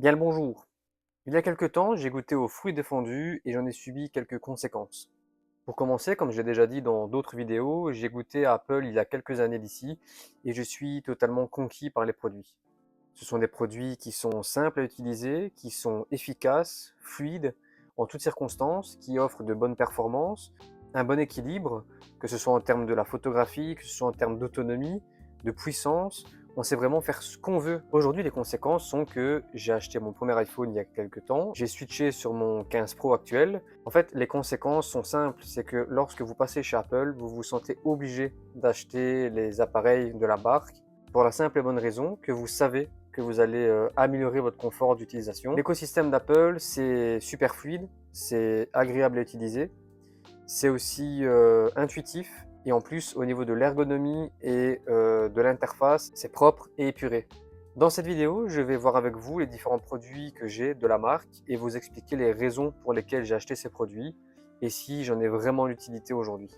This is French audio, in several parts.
Bien le bonjour. Il y a quelque temps, j'ai goûté aux fruits défendus et j'en ai subi quelques conséquences. Pour commencer, comme j'ai déjà dit dans d'autres vidéos, j'ai goûté à Apple il y a quelques années d'ici et je suis totalement conquis par les produits. Ce sont des produits qui sont simples à utiliser, qui sont efficaces, fluides, en toutes circonstances, qui offrent de bonnes performances, un bon équilibre, que ce soit en termes de la photographie, que ce soit en termes d'autonomie, de puissance. On sait vraiment faire ce qu'on veut. Aujourd'hui, les conséquences sont que j'ai acheté mon premier iPhone il y a quelques temps. J'ai switché sur mon 15 Pro actuel. En fait, les conséquences sont simples. C'est que lorsque vous passez chez Apple, vous vous sentez obligé d'acheter les appareils de la marque pour la simple et bonne raison que vous savez que vous allez améliorer votre confort d'utilisation. L'écosystème d'Apple, c'est super fluide, c'est agréable à utiliser, c'est aussi intuitif et en plus au niveau de l'ergonomie et de l'interface, c'est propre et épuré. Dans cette vidéo, je vais voir avec vous les différents produits que j'ai de la marque et vous expliquer les raisons pour lesquelles j'ai acheté ces produits et si j'en ai vraiment l'utilité aujourd'hui.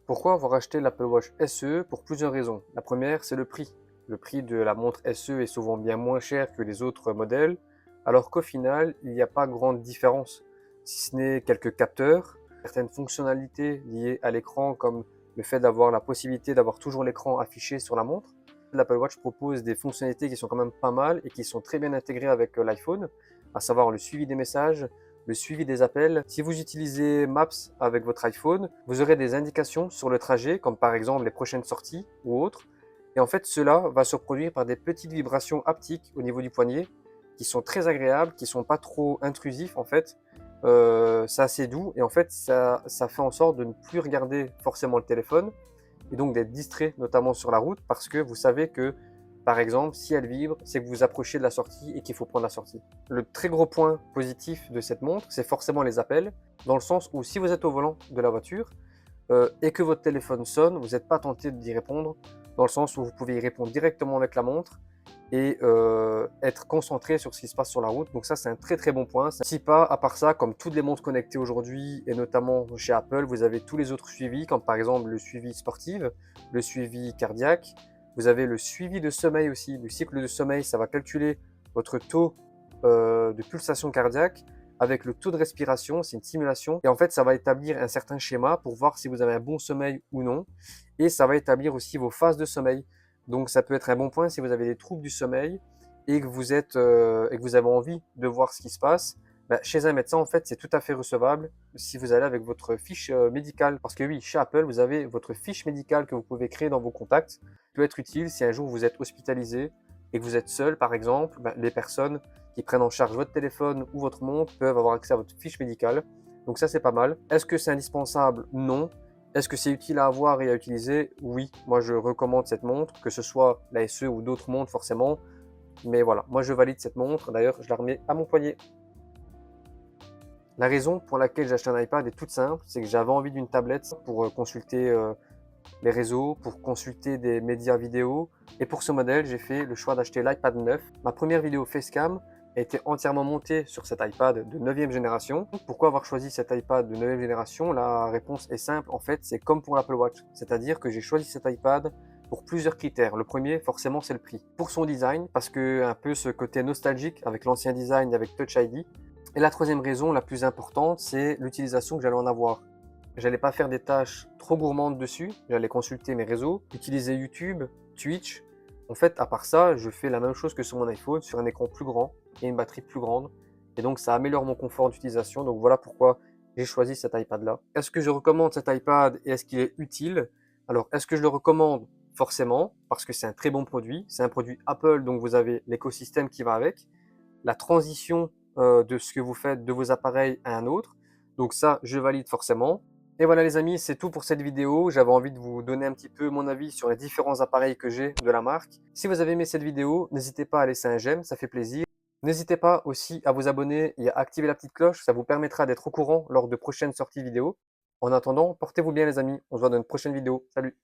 Pourquoi avoir acheté l'Apple Watch SE? Pour plusieurs raisons. La première, c'est le prix. Le prix de la montre SE est souvent bien moins cher que les autres modèles, alors qu'au final, il n'y a pas grande différence, si ce n'est quelques capteurs, certaines fonctionnalités liées à l'écran, comme le fait d'avoir la possibilité d'avoir toujours l'écran affiché sur la montre. L'Apple Watch propose des fonctionnalités qui sont quand même pas mal et qui sont très bien intégrées avec l'iPhone, à savoir le suivi des messages, le suivi des appels. Si vous utilisez Maps avec votre iPhone, vous aurez des indications sur le trajet, comme par exemple les prochaines sorties ou autres. Et en fait, cela va se produire par des petites vibrations haptiques au niveau du poignet, qui sont très agréables, qui sont pas trop intrusifs en fait. C'est assez doux et en fait, ça fait en sorte de ne plus regarder forcément le téléphone et donc d'être distrait, notamment sur la route, parce que vous savez que par exemple, si elle vibre, c'est que vous vous approchez de la sortie et qu'il faut prendre la sortie. Le très gros point positif de cette montre, c'est forcément les appels, dans le sens où si vous êtes au volant de la voiture et que votre téléphone sonne, vous n'êtes pas tenté d'y répondre, dans le sens où vous pouvez y répondre directement avec la montre et être concentré sur ce qui se passe sur la route. Donc ça, c'est un très très bon point. Si pas, à part ça, comme toutes les montres connectées aujourd'hui, et notamment chez Apple, vous avez tous les autres suivis, comme par exemple le suivi sportif, le suivi cardiaque. Vous avez le suivi de sommeil aussi. Le cycle de sommeil, ça va calculer votre taux de pulsation cardiaque avec le taux de respiration, c'est une simulation. Et en fait, ça va établir un certain schéma pour voir si vous avez un bon sommeil ou non. Et ça va établir aussi vos phases de sommeil. Donc ça peut être un bon point si vous avez des troubles du sommeil et que vous et que vous avez envie de voir ce qui se passe. Bah, chez un médecin, en fait, c'est tout à fait recevable si vous allez avec votre fiche médicale. Parce que oui, chez Apple, vous avez votre fiche médicale que vous pouvez créer dans vos contacts. Ça peut être utile si un jour vous êtes hospitalisé et que vous êtes seul, par exemple. Bah, les personnes qui prennent en charge votre téléphone ou votre montre peuvent avoir accès à votre fiche médicale. Donc ça, c'est pas mal. Est-ce que c'est indispensable? Non. Est-ce que c'est utile à avoir et à utiliser? Oui, moi je recommande cette montre, que ce soit la SE ou d'autres montres forcément. Mais voilà, moi je valide cette montre. D'ailleurs, je la remets à mon poignet. La raison pour laquelle j'ai acheté un iPad est toute simple, c'est que j'avais envie d'une tablette pour consulter les réseaux, pour consulter des médias vidéo. Et pour ce modèle, j'ai fait le choix d'acheter l'iPad 9. Ma première vidéo Facecam a été entièrement montée sur cet iPad de 9e génération. Pourquoi avoir choisi cet iPad de 9e génération? La réponse est simple, en fait, c'est comme pour l'Apple Watch. C'est-à-dire que j'ai choisi cet iPad pour plusieurs critères. Le premier, forcément, c'est le prix. Pour son design, parce que un peu ce côté nostalgique avec l'ancien design, avec Touch ID. Et la troisième raison, la plus importante, c'est l'utilisation que j'allais en avoir. J'allais pas faire des tâches trop gourmandes dessus, j'allais consulter mes réseaux, utiliser YouTube, Twitch. En fait, à part ça, je fais la même chose que sur mon iPhone, sur un écran plus grand et une batterie plus grande. Et donc, ça améliore mon confort d'utilisation. Donc, voilà pourquoi j'ai choisi cet iPad-là. Est-ce que je recommande cet iPad et est-ce qu'il est utile? Alors, est-ce que je le recommande? Forcément, parce que c'est un très bon produit. C'est un produit Apple, donc vous avez l'écosystème qui va avec. La transition de ce que vous faites de vos appareils à un autre. Donc ça, je valide forcément. Et voilà les amis, c'est tout pour cette vidéo. J'avais envie de vous donner un petit peu mon avis sur les différents appareils que j'ai de la marque. Si vous avez aimé cette vidéo, n'hésitez pas à laisser un j'aime, ça fait plaisir. N'hésitez pas aussi à vous abonner et à activer la petite cloche, ça vous permettra d'être au courant lors de prochaines sorties vidéo. En attendant, portez-vous bien les amis, on se voit dans une prochaine vidéo. Salut!